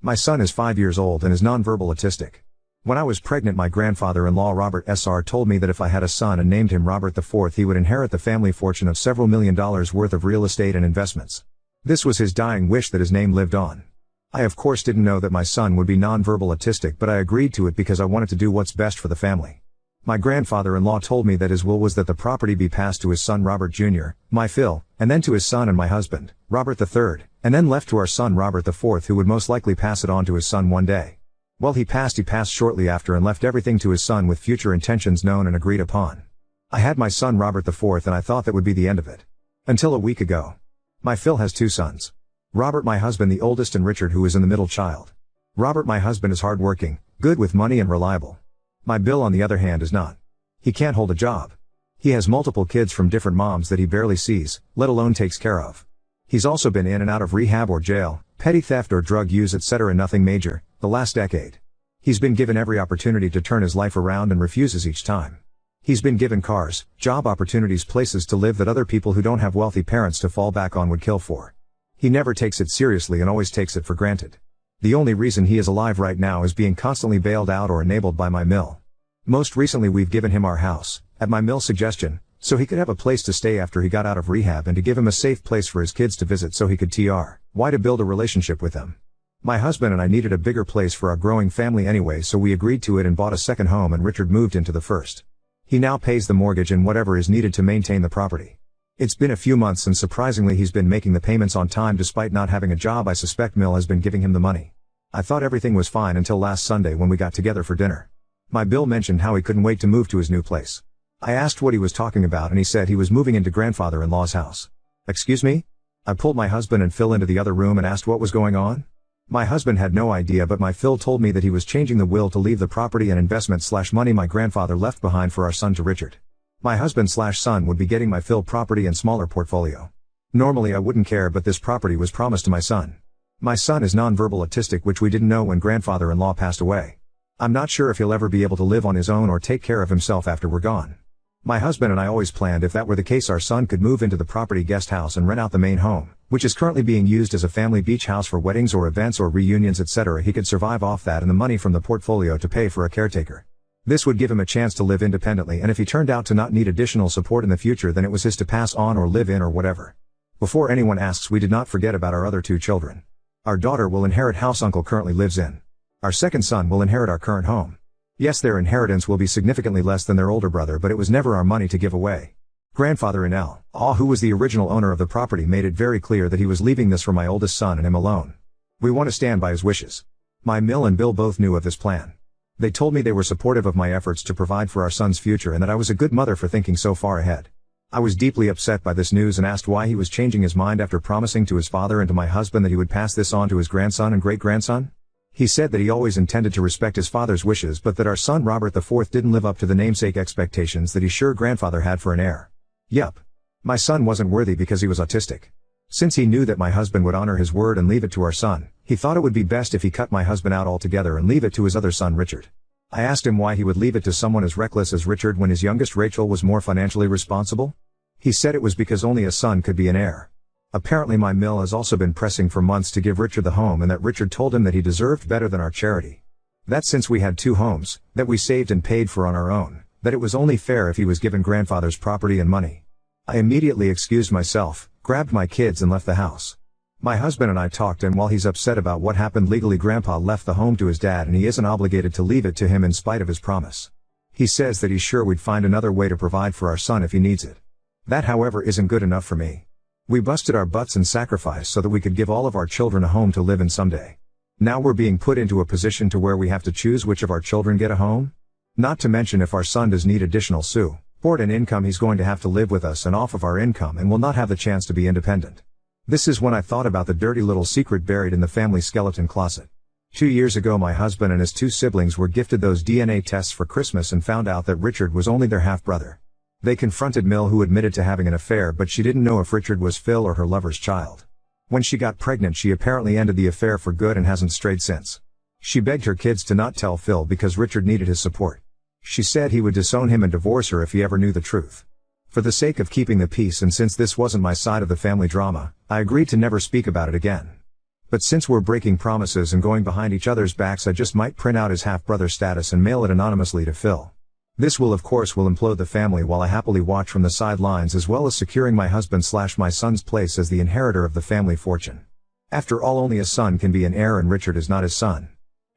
My son is 5 years old and is nonverbal autistic. When I was pregnant, my grandfather-in-law Robert Sr. told me that if I had a son and named him Robert IV, he would inherit the family fortune of several $1,000,000 worth of real estate and investments. This was his dying wish that his name lived on. I of course didn't know that my son would be nonverbal autistic, but I agreed to it because I wanted to do what's best for the family. My grandfather-in-law told me that his will was that the property be passed to his son Robert Jr., my Phil, and then to his son and my husband, Robert III, and then left to our son Robert IV, who would most likely pass it on to his son one day. Well, he passed shortly after and left everything to his son with future intentions known and agreed upon. I had my son Robert IV and I thought that would be the end of it. Until a week ago. My Phil has 2 sons. Robert, my husband, the oldest, and Richard, who is in the middle child. Robert, my husband, is hardworking, good with money and reliable. My Bill, on the other hand, is not. He can't hold a job. He has multiple kids from different moms that he barely sees, let alone takes care of. He's also been in and out of rehab or jail, petty theft or drug use, etc., nothing major, the last decade. He's been given every opportunity to turn his life around and refuses each time. He's been given cars, job opportunities, places to live that other people who don't have wealthy parents to fall back on would kill for. He never takes it seriously and always takes it for granted. The only reason he is alive right now is being constantly bailed out or enabled by my mill. Most recently we've given him our house, at my mill's suggestion, so he could have a place to stay after he got out of rehab and to give him a safe place for his kids to visit so he could to build a relationship with them. My husband and I needed a bigger place for our growing family anyway, so we agreed to it and bought a second home, and Richard moved into the first. He now pays the mortgage and whatever is needed to maintain the property. It's been a few months and surprisingly he's been making the payments on time despite not having a job. I suspect Mill has been giving him the money. I thought everything was fine until last Sunday when we got together for dinner. My Bill mentioned how he couldn't wait to move to his new place. I asked what he was talking about and he said he was moving into grandfather-in-law's house. Excuse me? I pulled my husband and Phil into the other room and asked what was going on. My husband had no idea, but my Phil told me that he was changing the will to leave the property and investment/money my grandfather left behind for our son to Richard. My husband/son would be getting my Phil property and smaller portfolio. Normally I wouldn't care, but this property was promised to my son. My son is nonverbal autistic, which we didn't know when grandfather-in-law passed away. I'm not sure if he'll ever be able to live on his own or take care of himself after we're gone. My husband and I always planned if that were the case our son could move into the property guest house and rent out the main home, which is currently being used as a family beach house for weddings or events or reunions, etc. He could survive off that and the money from the portfolio to pay for a caretaker. This would give him a chance to live independently, and if he turned out to not need additional support in the future, then it was his to pass on or live in or whatever. Before anyone asks, we did not forget about our other 2 children. Our daughter will inherit house uncle currently lives in. Our second son will inherit our current home. Yes, their inheritance will be significantly less than their older brother, but it was never our money to give away. Grandfather-in-law, who was the original owner of the property, made it very clear that he was leaving this for my oldest son and him alone. We want to stand by his wishes. My Mill and Bill both knew of this plan. They told me they were supportive of my efforts to provide for our son's future and that I was a good mother for thinking so far ahead. I was deeply upset by this news and asked why he was changing his mind after promising to his father and to my husband that he would pass this on to his grandson and great-grandson. He said that he always intended to respect his father's wishes, but that our son Robert IV didn't live up to the namesake expectations that his sure grandfather had for an heir. Yup. My son wasn't worthy because he was autistic. Since he knew that my husband would honor his word and leave it to our son, he thought it would be best if he cut my husband out altogether and leave it to his other son Richard. I asked him why he would leave it to someone as reckless as Richard when his youngest Rachel was more financially responsible. He said it was because only a son could be an heir. Apparently my Mill has also been pressing for months to give Richard the home, and that Richard told him that he deserved better than our charity. That since we had 2 homes, that we saved and paid for on our own, that it was only fair if he was given grandfather's property and money. I immediately excused myself, grabbed my kids and left the house. My husband and I talked, and while he's upset about what happened legally, Grandpa left the home to his dad and he isn't obligated to leave it to him in spite of his promise. He says that he's sure we'd find another way to provide for our son if he needs it. That, however, isn't good enough for me. We busted our butts and sacrificed so that we could give all of our children a home to live in someday. Now we're being put into a position to where we have to choose which of our children get a home? Not to mention if our son does need additional support and income, he's going to have to live with us and off of our income and will not have the chance to be independent. This is when I thought about the dirty little secret buried in the family skeleton closet. 2 years ago my husband and his 2 siblings were gifted those DNA tests for Christmas and found out that Richard was only their half-brother. They confronted Mill, who admitted to having an affair, but she didn't know if Richard was Phil or her lover's child. When she got pregnant she apparently ended the affair for good and hasn't strayed since. She begged her kids to not tell Phil because Richard needed his support. She said he would disown him and divorce her if he ever knew the truth. For the sake of keeping the peace, and since this wasn't my side of the family drama, I agreed to never speak about it again. But since we're breaking promises and going behind each other's backs, I just might print out his half-brother status and mail it anonymously to Phil. This will implode the family while I happily watch from the sidelines, as well as securing my husband/my son's place as the inheritor of the family fortune. After all, only a son can be an heir and Richard is not his son.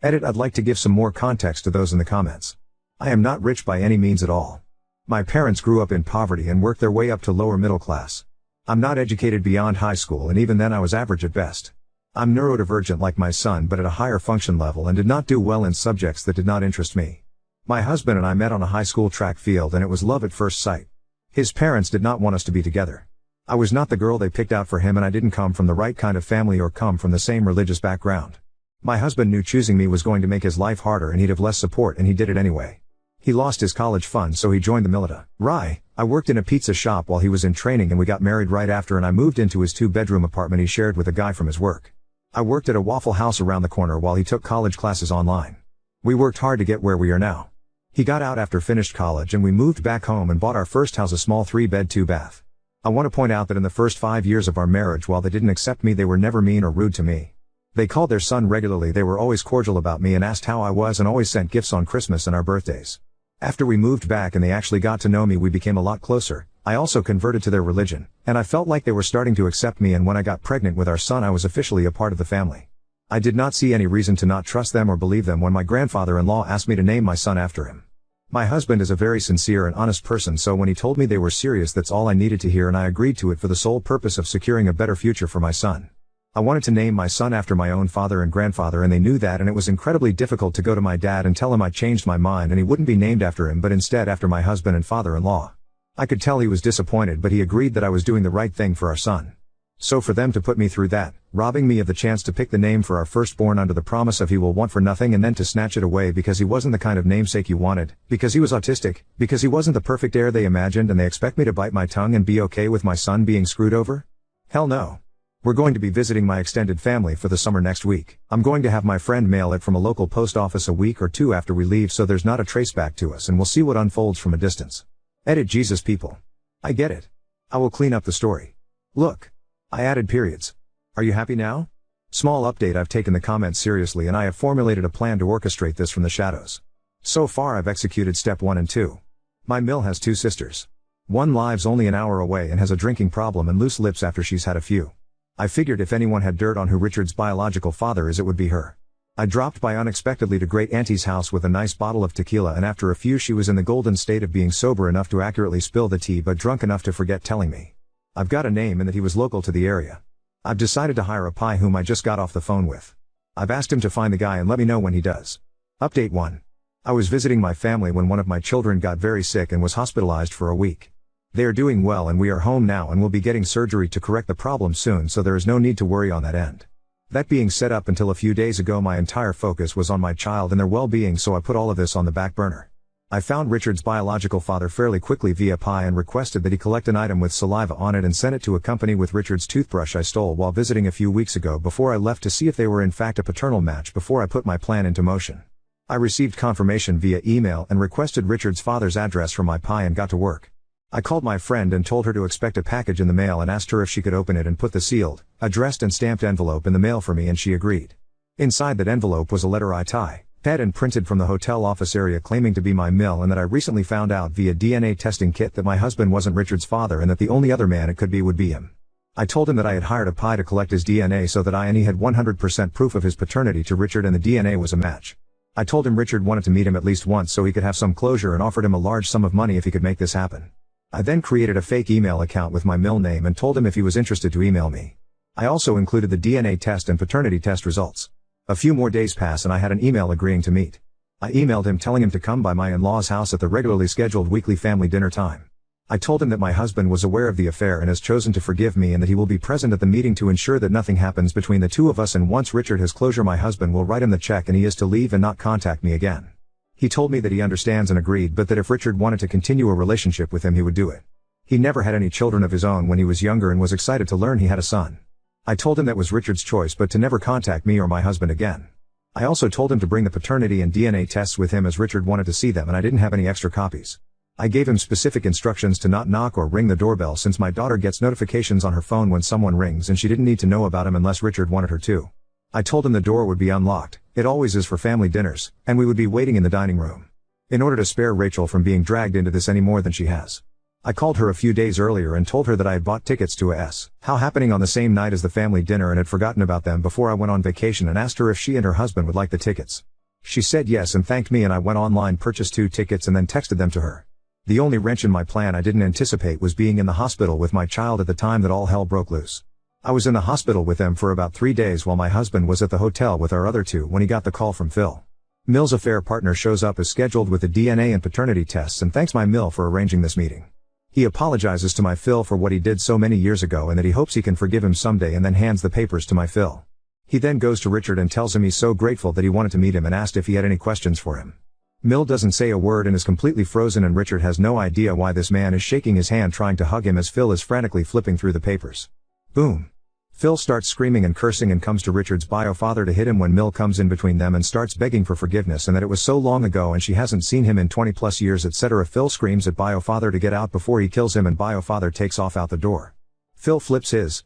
Edit. I'd like to give some more context to those in the comments. I am not rich by any means at all. My parents grew up in poverty and worked their way up to lower middle class. I'm not educated beyond high school, and even then I was average at best. I'm neurodivergent like my son, but at a higher function level, and did not do well in subjects that did not interest me. My husband and I met on a high school track field, and it was love at first sight. His parents did not want us to be together. I was not the girl they picked out for him, and I didn't come from the right kind of family or come from the same religious background. My husband knew choosing me was going to make his life harder and he'd have less support, and he did it anyway. He lost his college fund, so he joined the military. I worked in a pizza shop while he was in training, and we got married right after, and I moved into his 2-bedroom apartment he shared with a guy from his work. I worked at a Waffle House around the corner while he took college classes online. We worked hard to get where we are now. He got out after finished college and we moved back home and bought our first house, a small 3-bed 2-bath. I want to point out that in the first 5 years of our marriage, while they didn't accept me, they were never mean or rude to me. They called their son regularly, they were always cordial about me and asked how I was, and always sent gifts on Christmas and our birthdays. After we moved back and they actually got to know me, we became a lot closer. I also converted to their religion, and I felt like they were starting to accept me, and when I got pregnant with our son, I was officially a part of the family. I did not see any reason to not trust them or believe them when my grandfather-in-law asked me to name my son after him. My husband is a very sincere and honest person, so when he told me they were serious, that's all I needed to hear, and I agreed to it for the sole purpose of securing a better future for my son. I wanted to name my son after my own father and grandfather, and they knew that, and it was incredibly difficult to go to my dad and tell him I changed my mind and he wouldn't be named after him but instead after my husband and father-in-law. I could tell he was disappointed, but he agreed that I was doing the right thing for our son. So for them to put me through that, robbing me of the chance to pick the name for our firstborn under the promise of he will want for nothing, and then to snatch it away because he wasn't the kind of namesake you wanted, because he was autistic, because he wasn't the perfect heir they imagined, and they expect me to bite my tongue and be okay with my son being screwed over? Hell no. We're going to be visiting my extended family for the summer next week. I'm going to have my friend mail it from a local post office a week or two after we leave, so there's not a trace back to us, and we'll see what unfolds from a distance. Edit. Jesus people. I get it. I will clean up the story. Look. I added periods. Are you happy now? Small update: I've taken the comments seriously and I have formulated a plan to orchestrate this from the shadows. So far I've executed step 1 and 2. My Mill has 2 sisters. One lives only an hour away and has a drinking problem and loose lips after she's had a few. I figured if anyone had dirt on who Richard's biological father is, it would be her. I dropped by unexpectedly to Great Auntie's house with a nice bottle of tequila, and after a few she was in the golden state of being sober enough to accurately spill the tea but drunk enough to forget telling me. I've got a name and that he was local to the area. I've decided to hire a pie whom I just got off the phone with. I've asked him to find the guy and let me know when he does. Update 1. I was visiting my family when one of my children got very sick and was hospitalized for a week. They are doing well and we are home now and will be getting surgery to correct the problem soon, so there is no need to worry on that end. That being said, up until a few days ago my entire focus was on my child and their well-being, so I put all of this on the back burner. I found Richard's biological father fairly quickly via Pi and requested that he collect an item with saliva on it and send it to a company with Richard's toothbrush I stole while visiting a few weeks ago before I left to see if they were in fact a paternal match before I put my plan into motion. I received confirmation via email and requested Richard's father's address from my Pi and got to work. I called my friend and told her to expect a package in the mail and asked her if she could open it and put the sealed, addressed and stamped envelope in the mail for me, and she agreed. Inside that envelope was a letter I typed and printed from the hotel office area claiming to be my Mill, and that I recently found out via DNA testing kit that my husband wasn't Richard's father and that the only other man it could be would be him. I told him that I had hired a Pi to collect his DNA so that I and he had 100% proof of his paternity to Richard and the DNA was a match. I told him Richard wanted to meet him at least once so he could have some closure and offered him a large sum of money if he could make this happen. I then created a fake email account with my Mill name and told him if he was interested to email me. I also included the DNA test and paternity test results. A few more days pass and I had an email agreeing to meet. I emailed him telling him to come by my in-laws' house at the regularly scheduled weekly family dinner time. I told him that my husband was aware of the affair and has chosen to forgive me and that he will be present at the meeting to ensure that nothing happens between the two of us, and once Richard has closure my husband will write him the check and he is to leave and not contact me again. He told me that he understands and agreed, but that if Richard wanted to continue a relationship with him he would do it. He never had any children of his own when he was younger and was excited to learn he had a son. I told him that was Richard's choice, but to never contact me or my husband again. I also told him to bring the paternity and DNA tests with him as Richard wanted to see them and I didn't have any extra copies. I gave him specific instructions to not knock or ring the doorbell since my daughter gets notifications on her phone when someone rings and she didn't need to know about him unless Richard wanted her to. I told him the door would be unlocked, it always is for family dinners, and we would be waiting in the dining room. In order to spare Rachel from being dragged into this any more than she has. I called her a few days earlier and told her that I had bought tickets to how happening on the same night as the family dinner and had forgotten about them before I went on vacation, and asked her if she and her husband would like the tickets. She said yes and thanked me, and I went online, purchased 2 tickets and then texted them to her. The only wrench in my plan I didn't anticipate was being in the hospital with my child at the time that all hell broke loose. I was in the hospital with them for about 3 days while my husband was at the hotel with our other 2 when he got the call from Phil. Mill's affair partner shows up as scheduled with the DNA and paternity tests and thanks my Mill for arranging this meeting. He apologizes to my Phil for what he did so many years ago and that he hopes he can forgive him someday, and then hands the papers to my Phil. He then goes to Richard and tells him he's so grateful that he wanted to meet him and asked if he had any questions for him. Mill doesn't say a word and is completely frozen, and Richard has no idea why this man is shaking his hand trying to hug him as Phil is frantically flipping through the papers. Boom. Phil starts screaming and cursing and comes to Richard's bio-father to hit him when Mill comes in between them and starts begging for forgiveness and that it was so long ago and she hasn't seen him in 20 plus years, etc. Phil screams at bio-father to get out before he kills him, and bio-father takes off out the door. Phil flips his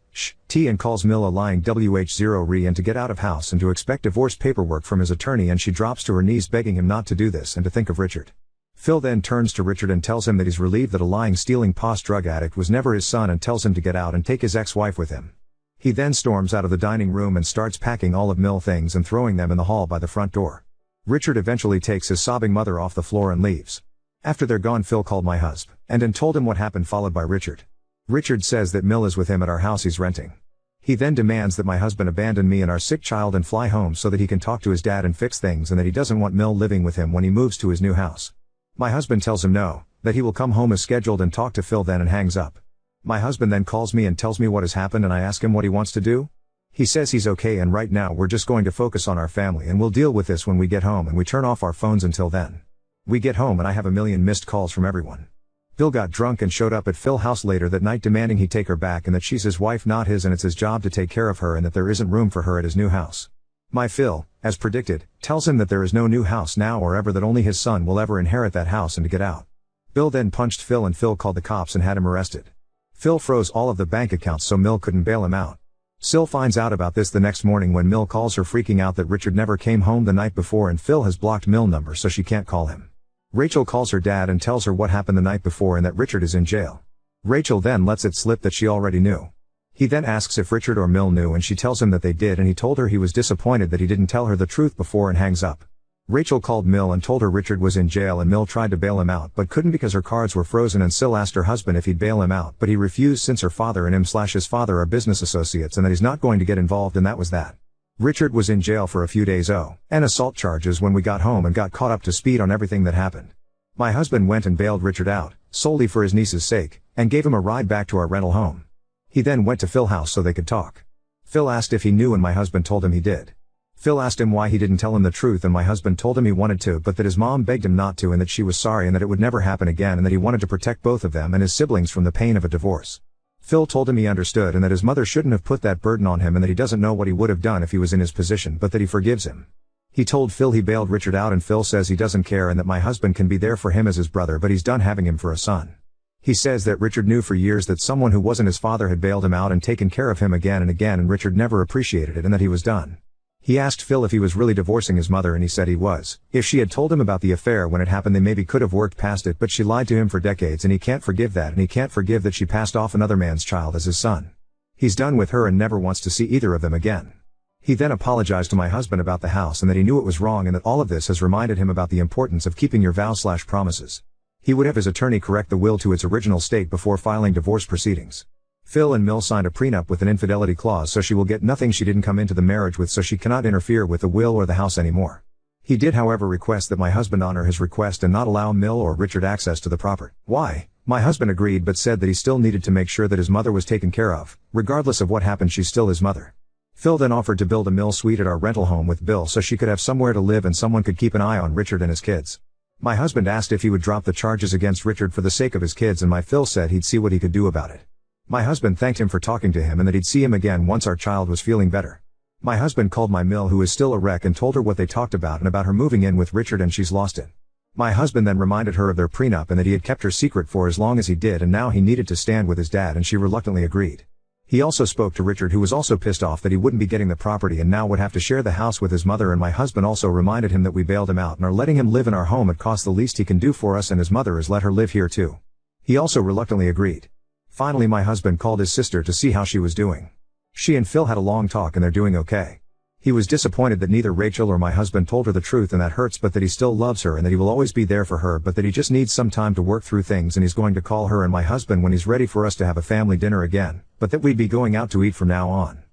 tea and calls Mill a lying wh0 and to get out of house and to expect divorce paperwork from his attorney, and she drops to her knees begging him not to do this and to think of Richard. Phil then turns to Richard and tells him that he's relieved that a lying, stealing drug addict was never his son, and tells him to get out and take his ex-wife with him. He then storms out of the dining room and starts packing all of Mill things and throwing them in the hall by the front door. Richard eventually takes his sobbing mother off the floor and leaves. After they're gone, Phil called my husband and told him what happened, followed by Richard. Richard says that Mill is with him at our house he's renting. He then demands that my husband abandon me and our sick child and fly home so that he can talk to his dad and fix things, and that he doesn't want Mill living with him when he moves to his new house. My husband tells him no, that he will come home as scheduled and talk to Phil then, and hangs up. My husband then calls me and tells me what has happened, and I ask him what he wants to do. He says he's okay and right now we're just going to focus on our family and we'll deal with this when we get home, and we turn off our phones until then. We get home and I have a million missed calls from everyone. Bill got drunk and showed up at Phil's house later that night demanding he take her back and that she's his wife, not his, and it's his job to take care of her and that there isn't room for her at his new house. My Phil, as predicted, tells him that there is no new house now or ever, that only his son will ever inherit that house and to get out. Bill then punched Phil and Phil called the cops and had him arrested. Phil froze all of the bank accounts so Mill couldn't bail him out. Sil finds out about this the next morning when Mill calls her freaking out that Richard never came home the night before and Phil has blocked Mill number so she can't call him. Rachel calls her dad and tells her what happened the night before and that Richard is in jail. Rachel then lets it slip that she already knew. He then asks if Richard or Mill knew and she tells him that they did, and he told her he was disappointed that he didn't tell her the truth before, and hangs up. Rachel called Mill and told her Richard was in jail and Mill tried to bail him out but couldn't because her cards were frozen, and Sil asked her husband if he'd bail him out but he refused since her father and his father are business associates and that he's not going to get involved, and that was that. Richard was in jail for a few days and assault charges when we got home and got caught up to speed on everything that happened. My husband went and bailed Richard out, solely for his niece's sake, and gave him a ride back to our rental home. He then went to Phil's house so they could talk. Phil asked if he knew and my husband told him he did. Phil asked him why he didn't tell him the truth and my husband told him he wanted to but that his mom begged him not to and that she was sorry and that it would never happen again and that he wanted to protect both of them and his siblings from the pain of a divorce. Phil told him he understood and that his mother shouldn't have put that burden on him and that he doesn't know what he would have done if he was in his position but that he forgives him. He told Phil he bailed Richard out and Phil says he doesn't care and that my husband can be there for him as his brother but he's done having him for a son. He says that Richard knew for years that someone who wasn't his father had bailed him out and taken care of him again and again and Richard never appreciated it and that he was done. He asked Phil if he was really divorcing his mother and he said he was. If she had told him about the affair when it happened they maybe could have worked past it, but she lied to him for decades and he can't forgive that, and he can't forgive that she passed off another man's child as his son. He's done with her and never wants to see either of them again. He then apologized to my husband about the house and that he knew it was wrong and that all of this has reminded him about the importance of keeping your vows/promises. He would have his attorney correct the will to its original state before filing divorce proceedings. Phil and Mill signed a prenup with an infidelity clause so she will get nothing she didn't come into the marriage with, so she cannot interfere with the will or the house anymore. He did however request that my husband honor his request and not allow Mill or Richard access to the property. Why? My husband agreed but said that he still needed to make sure that his mother was taken care of. Regardless of what happened, she's still his mother. Phil then offered to build a Mill suite at our rental home with Bill so she could have somewhere to live and someone could keep an eye on Richard and his kids. My husband asked if he would drop the charges against Richard for the sake of his kids, and my Phil said he'd see what he could do about it. My husband thanked him for talking to him and that he'd see him again once our child was feeling better. My husband called my Mill, who is still a wreck, and told her what they talked about and about her moving in with Richard and she's lost it. My husband then reminded her of their prenup and that he had kept her secret for as long as he did and now he needed to stand with his dad, and she reluctantly agreed. He also spoke to Richard, who was also pissed off that he wouldn't be getting the property and now would have to share the house with his mother, and my husband also reminded him that we bailed him out and are letting him live in our home at cost. The least he can do for us and his mother is let her live here too. He also reluctantly agreed. Finally my husband called his sister to see how she was doing. She and Phil had a long talk and they're doing okay. He was disappointed that neither Rachel or my husband told her the truth, and that hurts, but that he still loves her and that he will always be there for her, but that he just needs some time to work through things, and he's going to call her and my husband when he's ready for us to have a family dinner again, but that we'd be going out to eat from now on.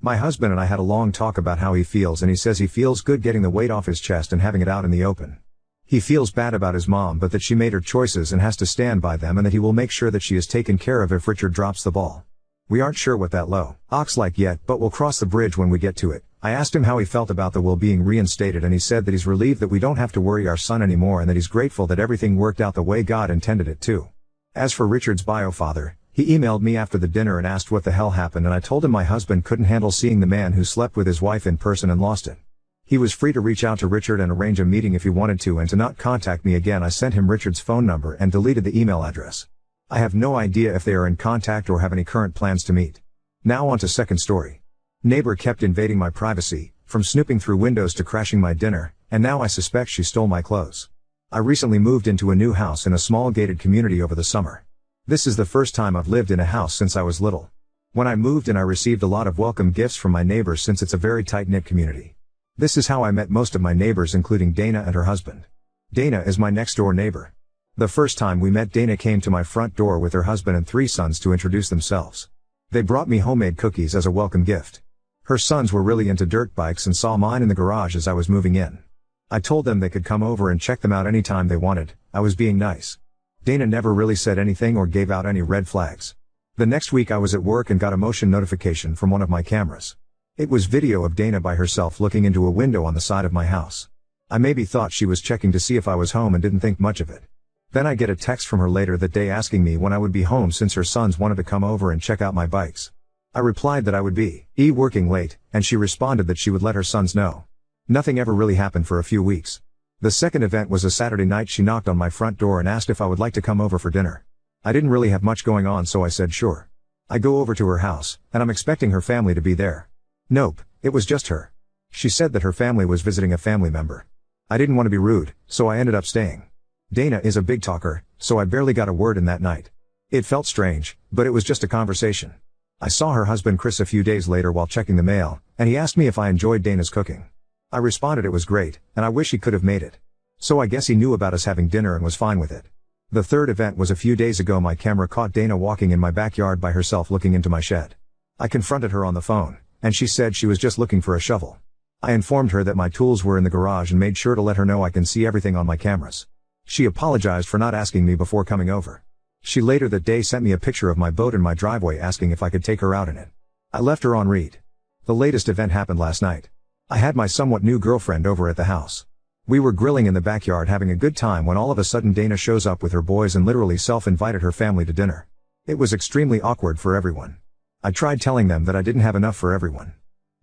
My husband and I had a long talk about how he feels, and he says he feels good getting the weight off his chest and having it out in the open. He feels bad about his mom, but that she made her choices and has to stand by them, and that he will make sure that she is taken care of if Richard drops the ball. We aren't sure what that low ox like yet, but we'll cross the bridge when we get to it. I asked him how he felt about the will being reinstated, and he said that he's relieved that we don't have to worry our son anymore and that he's grateful that everything worked out the way God intended it to. As for Richard's bio father, he emailed me after the dinner and asked what the hell happened, and I told him my husband couldn't handle seeing the man who slept with his wife in person and lost it. He was free to reach out to Richard and arrange a meeting if he wanted to, and to not contact me again. I sent him Richard's phone number and deleted the email address. I have no idea if they are in contact or have any current plans to meet. Now on to second story. Neighbor kept invading my privacy, from snooping through windows to crashing my dinner, and now I suspect she stole my clothes. I recently moved into a new house in a small gated community over the summer. This is the first time I've lived in a house since I was little. When I moved in, I received a lot of welcome gifts from my neighbors since it's a very tight-knit community. This is how I met most of my neighbors, including Dana and her husband. Dana is my next-door neighbor. The first time we met, Dana came to my front door with her husband and 3 sons to introduce themselves. They brought me homemade cookies as a welcome gift. Her sons were really into dirt bikes and saw mine in the garage as I was moving in. I told them they could come over and check them out anytime they wanted. I was being nice. Dana never really said anything or gave out any red flags. The next week I was at work and got a motion notification from one of my cameras. It was video of Dana by herself looking into a window on the side of my house. I maybe thought she was checking to see if I was home and didn't think much of it. Then I get a text from her later that day asking me when I would be home since her sons wanted to come over and check out my bikes. I replied that I would be working late, and she responded that she would let her sons know. Nothing ever really happened for a few weeks. The second event was a Saturday night. She knocked on my front door and asked if I would like to come over for dinner. I didn't really have much going on, so I said sure. I go over to her house, and I'm expecting her family to be there. Nope, it was just her. She said that her family was visiting a family member. I didn't want to be rude, so I ended up staying. Dana is a big talker, so I barely got a word in that night. It felt strange, but it was just a conversation. I saw her husband Chris a few days later while checking the mail, and he asked me if I enjoyed Dana's cooking. I responded it was great, and I wish he could have made it. So I guess he knew about us having dinner and was fine with it. The third event was a few days ago. My camera caught Dana walking in my backyard by herself looking into my shed. I confronted her on the phone, and she said she was just looking for a shovel. I informed her that my tools were in the garage and made sure to let her know I can see everything on my cameras. She apologized for not asking me before coming over. She later that day sent me a picture of my boat in my driveway asking if I could take her out in it. I left her on read. The latest event happened last night. I had my somewhat new girlfriend over at the house. We were grilling in the backyard having a good time when all of a sudden Dana shows up with her boys and literally self-invited her family to dinner. It was extremely awkward for everyone. I tried telling them that I didn't have enough for everyone.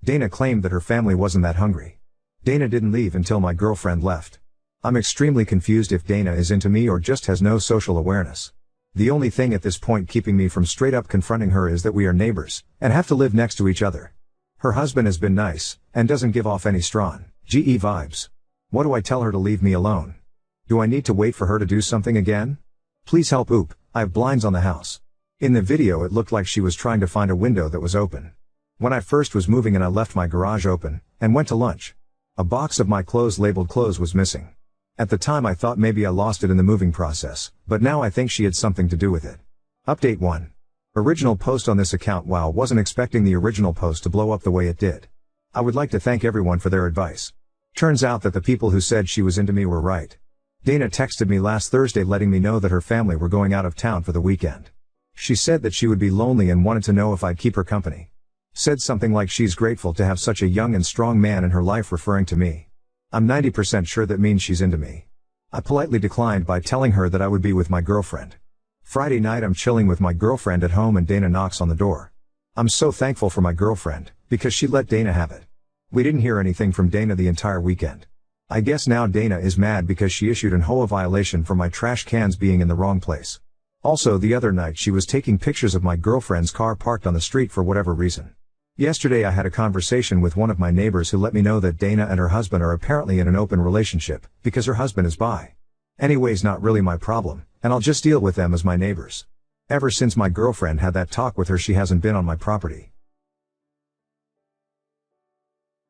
Dana claimed that her family wasn't that hungry. Dana didn't leave until my girlfriend left. I'm extremely confused if Dana is into me or just has no social awareness. The only thing at this point keeping me from straight up confronting her is that we are neighbors, and have to live next to each other. Her husband has been nice, and doesn't give off any strong GE vibes. What do I tell her to leave me alone? Do I need to wait for her to do something again? Please help. Oop, I have blinds on the house. In the video it looked like she was trying to find a window that was open. When I first was moving in I left my garage open, and went to lunch. A box of my clothes labeled clothes was missing. At the time I thought maybe I lost it in the moving process, but now I think she had something to do with it. Update 1. Original post on this account. Wow, wasn't expecting the original post to blow up the way it did. I would like to thank everyone for their advice. Turns out that the people who said she was into me were right. Dana texted me last Thursday letting me know that her family were going out of town for the weekend. She said that she would be lonely and wanted to know if I'd keep her company. Said something like she's grateful to have such a young and strong man in her life, referring to me. I'm 90% sure that means she's into me. I politely declined by telling her that I would be with my girlfriend. Friday night I'm chilling with my girlfriend at home and Dana knocks on the door. I'm so thankful for my girlfriend, because she let Dana have it. We didn't hear anything from Dana the entire weekend. I guess now Dana is mad because she issued an HOA violation for my trash cans being in the wrong place. Also the other night she was taking pictures of my girlfriend's car parked on the street for whatever reason. Yesterday I had a conversation with one of my neighbors who let me know that Dana and her husband are apparently in an open relationship, because her husband is bi. Anyways, not really my problem, and I'll just deal with them as my neighbors. Ever since my girlfriend had that talk with her, she hasn't been on my property.